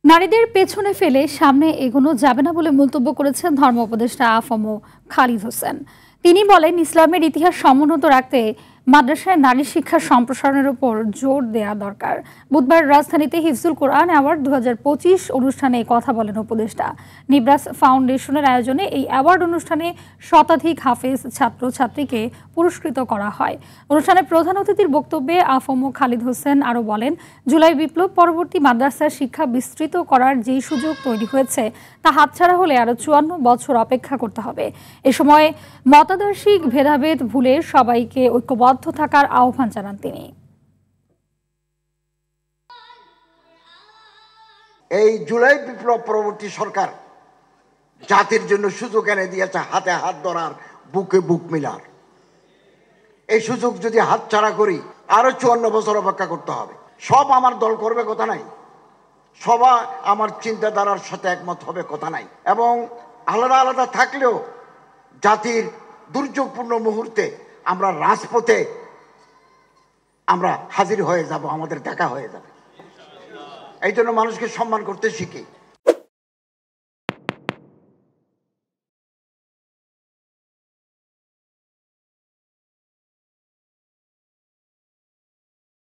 নারীদের পেছনে ফেলে সামনে এগোনো যাবে না বলে মন্তব্য করেছেন ধর্ম উপদেষ্টা আ.ফ.ম. খালিদ হোসেন। তিনি বলেন, ইসলামের ইতিহাস সমুন্নত রাখতে মাদ্রাসায় নারী শিক্ষার সম্প্রসারণের উপর জোর দেওয়া দরকার। বুধবার রাজধানীতে হিফজুল কোরআন অ্যাওয়ার্ড 2025 অনুষ্ঠানে কথা বলেন উপদেষ্টা। নিব্রাস ফাউন্ডেশনের আয়োজনে এই অ্যাওয়ার্ড অনুষ্ঠানে শতাধিক হাফেজ ছাত্রছাত্রীকে পুরস্কৃত করা হয়। অনুষ্ঠানে প্রধান অতিথির বক্তব্যে আ.ফ.ম. খালিদ হোসেন আরও বলেন, জুলাই বিপ্লব পরবর্তী মাদ্রাসার শিক্ষা বিস্তৃত করার যেই সুযোগ তৈরি হয়েছে তা হাতছাড়া হলে আরও 54 বছর অপেক্ষা করতে হবে। এ সময় মতাদর্শিক ভেদাভেদ ভুলে সবাইকে ঐক্যবদ্ধ থাকার আহ্বান জানান তিনি। এই জুলাই বিপ্লব পরবর্তী সরকার জাতির জন্য সুযোগ এনে দিয়েছে, হাতে হাত ধরার, বুকে বুক মিলার। এই সুযোগ যদি হাতছাড়া করি আরো 54 বছর অপেক্ষা করতে হবে। সব আমার দল করবে কথা নাই, সবাই আমার চিন্তাধারার সাথে একমত হবে কথা নাই, এবং আলাদা আলাদা থাকলেও জাতির দুর্যোগপূর্ণ মুহূর্তে আমরা রাজপথে আমরা হাজির হয়ে যাব, আমাদের দেখা হয়ে যাবে। এই জন্য মানুষকে সম্মান করতে শিখি।